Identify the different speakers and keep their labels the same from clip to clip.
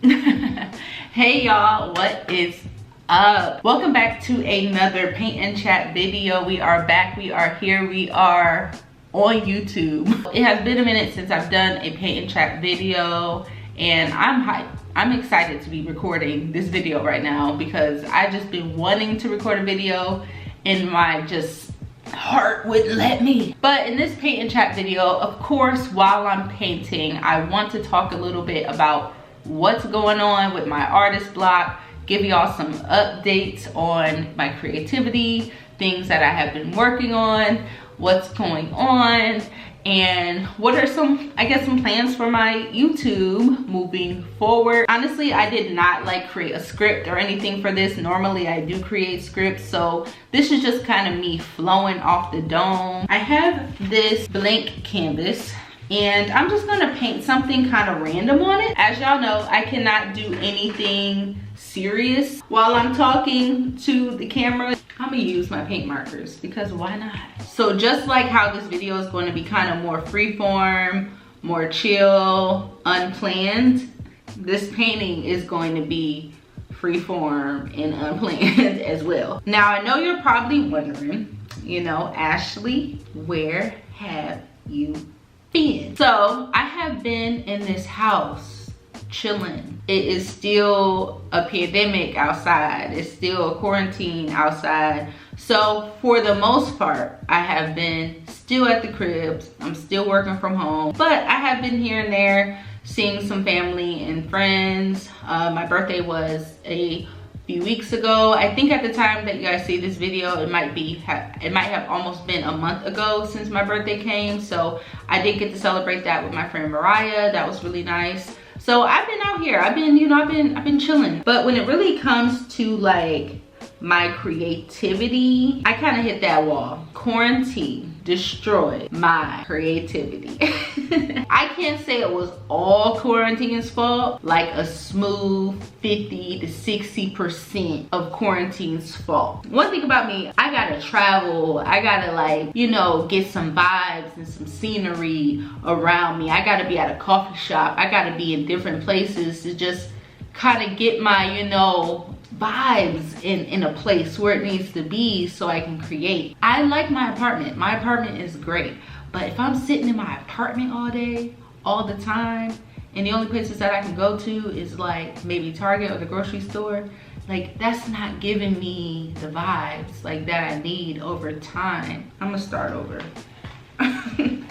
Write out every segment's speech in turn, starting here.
Speaker 1: Hey y'all, what is up? Welcome back to another paint and chat video. We are back, we are here, we are on YouTube. It has been a minute since I've done a paint and chat video, and I'm hyped. I'm excited to be recording this video right now because I just been wanting to record a video and my heart wouldn't let me. But in this paint and chat video, of course, while I'm painting, I want to talk a little bit about what's going on with my artist block, give y'all some updates on my creativity, things that I have been working on, what's going on, and what are some plans for my YouTube moving forward. Honestly, I did not create a script or anything for this. Normally I do create scripts, so this is just kind of me flowing off the dome. I have this blank canvas and I'm just gonna paint something kind of random on it. As y'all know, I cannot do anything serious while I'm talking to the camera. I'm gonna use my paint markers because why not? So just like how this video is going to be kind of more freeform, more chill, unplanned, this painting is going to be freeform and unplanned as well. Now I know you're probably wondering, you know, Ashley, where have you been? So I have been in this house chilling. It is still a pandemic outside. It's still a quarantine outside. So for the most part, I have been still at the cribs. I'm still working from home, but I have been here and there seeing some family and friends. My birthday was a few weeks ago. I think at the time that you guys see this video, it might have almost been a month ago since my birthday came. So I did get to celebrate that with my friend Mariah. That was really nice. So I've been out here. I've been chilling. But when it really comes to my creativity, I kind of hit that wall. Quarantine destroyed my creativity. I can't say it was all quarantine's fault. Like a smooth 50 to 60% of quarantine's fault. One thing about me, I gotta travel. I gotta get some vibes and some scenery around me. I gotta be at a coffee shop. I gotta be in different places to just kind of get my, vibes in a place where it needs to be so I can create. I like my apartment. My apartment is great. But if I'm sitting in my apartment all day, all the time, and the only places that I can go to is maybe Target or the grocery store, that's not giving me the vibes that I need over time. I'm gonna start over. I'm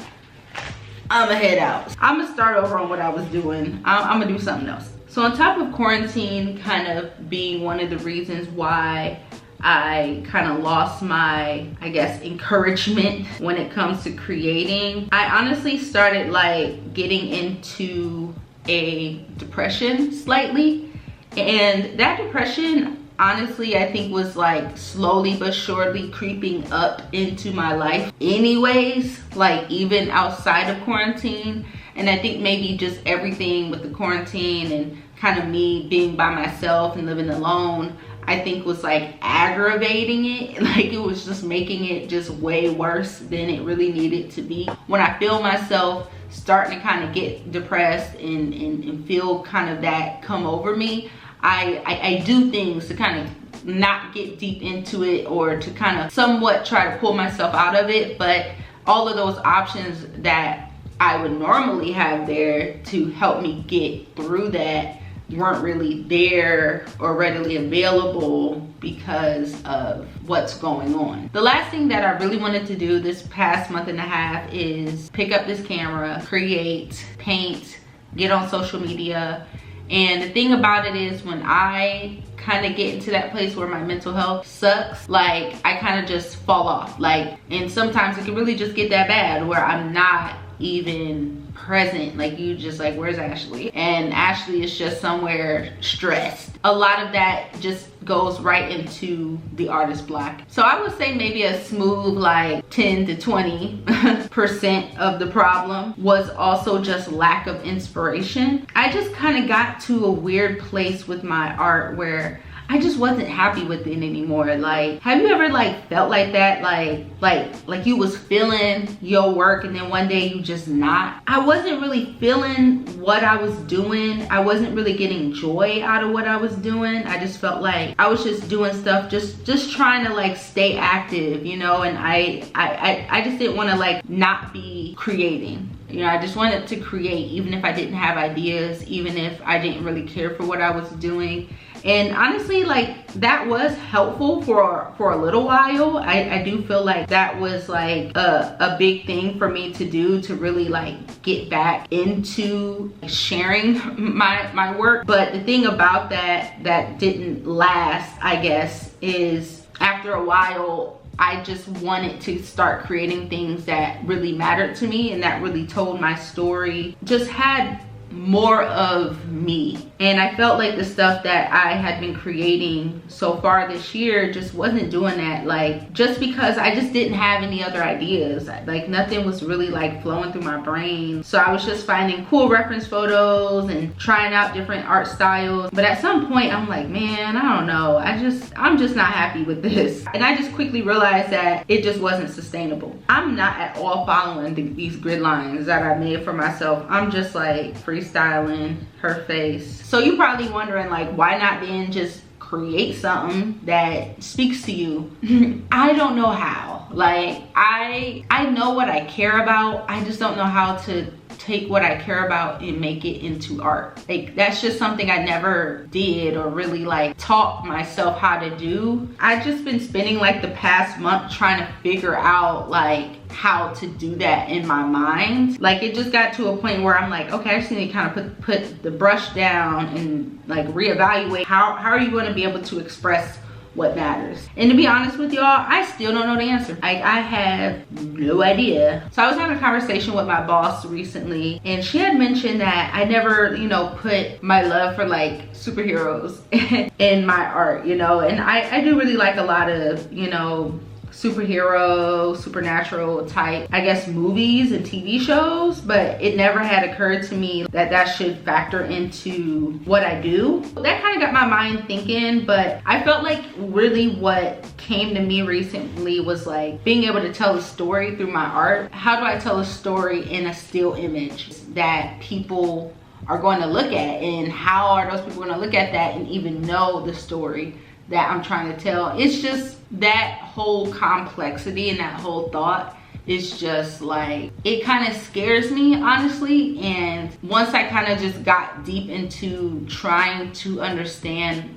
Speaker 1: gonna head out. I'm gonna start over on what I was doing. I'm gonna do something else. So on top of quarantine kind of being one of the reasons why I kind of lost my, encouragement when it comes to creating, I honestly started getting into a depression slightly. And that depression, honestly, I think was slowly but surely creeping up into my life anyways, even outside of quarantine. And I think maybe just everything with the quarantine and kind of me being by myself and living alone, I think was aggravating it. It was just making it just way worse than it really needed to be. When I feel myself starting to kind of get depressed and feel kind of that come over me, I do things to kind of not get deep into it or to kind of somewhat try to pull myself out of it. But all of those options that I would normally have there to help me get through that weren't really there or readily available because of what's going on. The last thing that I really wanted to do this past month and a half is pick up this camera, create, paint, get on social media. And the thing about it is, when I kind of get into that place where my mental health sucks, I kind of just fall off. And sometimes it can really just get that bad where I'm not even present. You just where's Ashley? And Ashley is just somewhere stressed. A lot of that just goes right into the artist block. So I would say maybe a smooth 10 to 20% of the problem was also just lack of inspiration. I just kind of got to a weird place with my art where I just wasn't happy with it anymore. Like, have you ever like felt like that? Like you was feeling your work and then one day you just not? I wasn't really feeling what I was doing. I wasn't really getting joy out of what I was doing. I just felt like I was just doing stuff, just trying to like stay active, you know, and I just didn't want to like not be creating. You know, I just wanted to create even if I didn't have ideas, even if I didn't really care for what I was doing. And honestly, like that was helpful for a little while. I do feel like that was like a big thing for me to do, to really like get back into sharing my work. But the thing about that didn't last, I guess, is after a while, I just wanted to start creating things that really mattered to me and that really told my story, just had more of me. And I felt like the stuff that I had been creating so far this year just wasn't doing that. Like, just because I just didn't have any other ideas, like nothing was really like flowing through my brain. So I was just finding cool reference photos and trying out different art styles. But at some point I'm like, man, I don't know, I'm just not happy with this. And I just quickly realized that it just wasn't sustainable. I'm not at all following these grid lines that I made for myself. I'm just like freestyling her face. So you're probably wondering, like, why not then just create something that speaks to you? I don't know how. Like, I know what I care about. I just don't know how to take what I care about and make it into art. Like, that's just something I never did or really like taught myself how to do. I've just been spending like the past month trying to figure out like how to do that in my mind. Like, it just got to a point where I'm like, okay, I just need to kind of put the brush down and like reevaluate how are you going to be able to express what matters. And to be honest with y'all, I still don't know the answer. I have no idea. So I was having a conversation with my boss recently, and she had mentioned that I never, you know, put my love for like superheroes in my art, you know, and I do really like a lot of, you know, superhero, supernatural type, I guess, movies and TV shows, but it never had occurred to me that that should factor into what I do. That kind of got my mind thinking, but I felt like really what came to me recently was like being able to tell a story through my art. How do I tell a story in a still image that people are going to look at, and how are those people going to look at that and even know the story that I'm trying to tell? It's just that whole complexity and that whole thought is just like, it kind of scares me, honestly. And once I kind of just got deep into trying to understand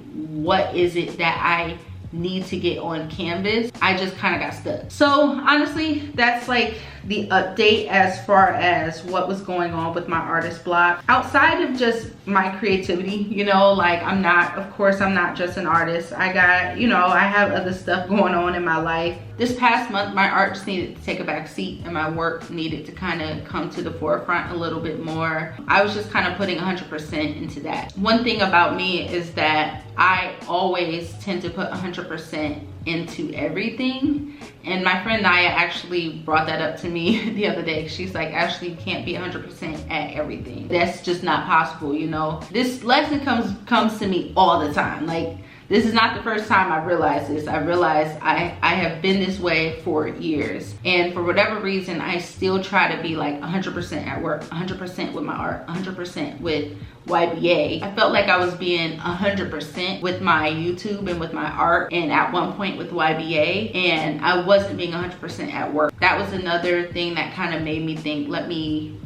Speaker 1: what is it that I need to get on canvas, I just kind of got stuck. So honestly, that's like the update as far as what was going on with my artist block. Outside of just my creativity, you know, like I'm not just an artist. I got, you know, I have other stuff going on in my life. This past month, my art just needed to take a back seat and my work needed to kind of come to the forefront a little bit more. I was just kind of putting 100% into that. One thing about me is that I always tend to put 100% into everything. And my friend Naya actually brought that up to me the other day. She's like, Ashley, you can't be 100% at everything. That's just not possible, you know? This lesson comes to me all the time. Like, this is not the first time I've realized this. I realized I have been this way for years. And for whatever reason, I still try to be like 100% at work, 100% with my art, 100% with YBA. I felt like I was being 100% with my YouTube and with my art, and at one point with YBA, and I wasn't being 100% at work. That was another thing that kind of made me think, let me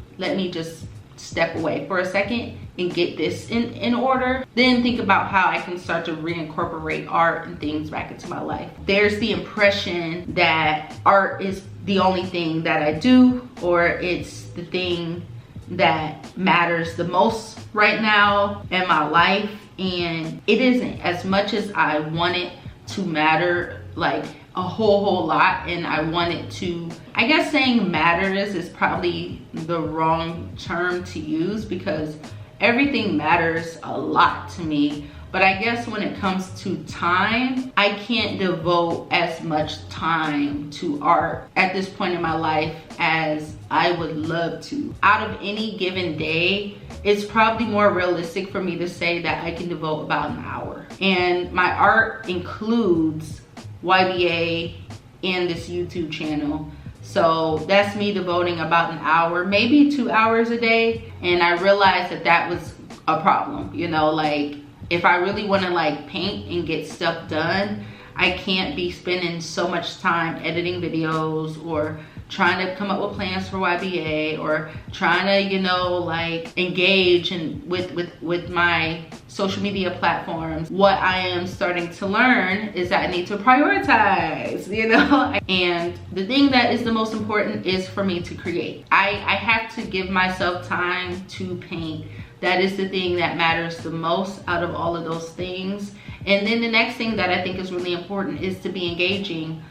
Speaker 1: just step away for a second and get this in order, then think about how I can start to reincorporate art and things back into my life. There's the impression that art is the only thing that I do, or it's the thing that matters the most right now in my life, and it isn't. As much as I want it to matter like a whole lot, and I want it to, I guess saying matters is probably the wrong term to use, because everything matters a lot to me, But I guess when it comes to time, I can't devote as much time to art at this point in my life as I would love to. Out of any given day, it's probably more realistic for me to say that I can devote about an hour. And my art includes YBA and this YouTube channel. So that's me devoting about an hour, maybe 2 hours a day. And I realized that that was a problem, you know, like if I really want to like paint and get stuff done, I can't be spending so much time editing videos or trying to come up with plans for YBA or trying to, you know, like engage with my social media platforms. What I am starting to learn is that I need to prioritize, you know? And the thing that is the most important is for me to create. I have to give myself time to paint. That is the thing that matters the most out of all of those things. And then the next thing that I think is really important is to be engaging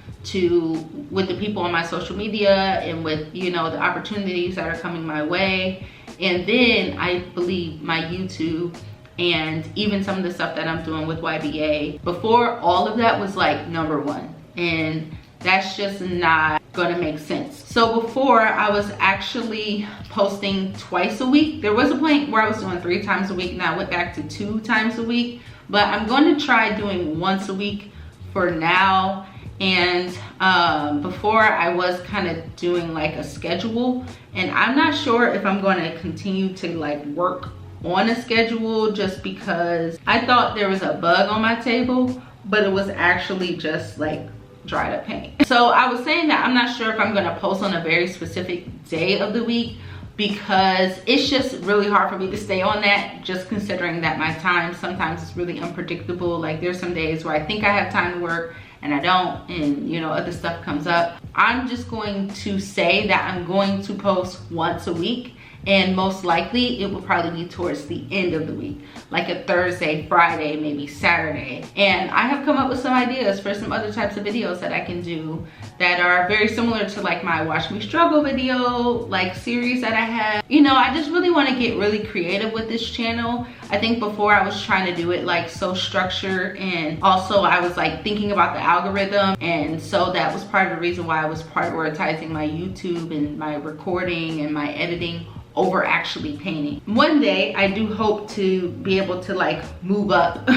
Speaker 1: with the people on my social media and with, you know, the opportunities that are coming my way. And then I believe my YouTube and even some of the stuff that I'm doing with YBA, before all of that was like number one. And that's just not gonna make sense. So before I was actually posting twice a week. There was a point where I was doing 3 times a week and I went back to 2 times a week, but I'm going to try doing once a week for now. And before I was kind of doing like a schedule, and I'm not sure if I'm going to continue to like work on a schedule just because I thought there was a bug on my table, but it was actually just like dried up paint. So I was saying that I'm not sure if I'm going to post on a very specific day of the week because it's just really hard for me to stay on that, just considering that my time sometimes is really unpredictable. Like there's some days where I think I have time to work and I don't, and you know, other stuff comes up. I'm just going to say that I'm going to post once a week, and most likely it will probably be towards the end of the week, like a Thursday, Friday, maybe Saturday. And I have come up with some ideas for some other types of videos that I can do that are very similar to like my Watch Me Struggle video like series that I have. You know, I just really want to get really creative with this channel. I think before I was trying to do it like so structured, and also I was like thinking about the algorithm, and so that was part of the reason why I was prioritizing my YouTube and my recording and my editing over actually painting. One day I do hope to be able to like move up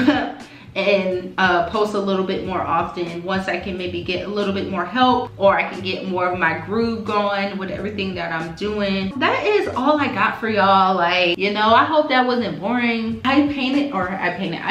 Speaker 1: and post a little bit more often once I can maybe get a little bit more help, or I can get more of my groove going with everything that I'm doing. That is all I got for y'all. Like, you know, I hope that wasn't boring. I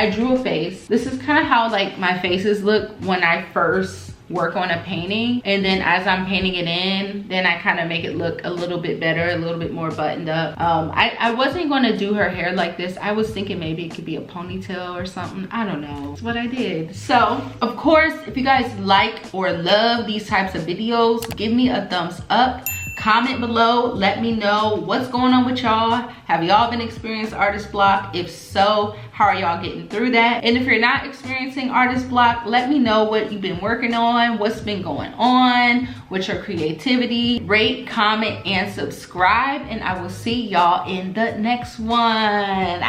Speaker 1: drew a face. This is kind of how like my faces look when I first work on a painting, and then as I'm painting it in, then I kind of make it look a little bit better, a little bit more buttoned up. I wasn't going to do her hair like this. I was thinking maybe it could be a ponytail or something. I don't know. That's what I did. So of course, if you guys like or love these types of videos, give me a thumbs up. Comment below, let me know what's going on with y'all. Have y'all been experiencing artist block? If so, how are y'all getting through that? And if you're not experiencing artist block, let me know what you've been working on, what's been going on with your creativity. Rate, comment, and subscribe, and I will see y'all in the next one.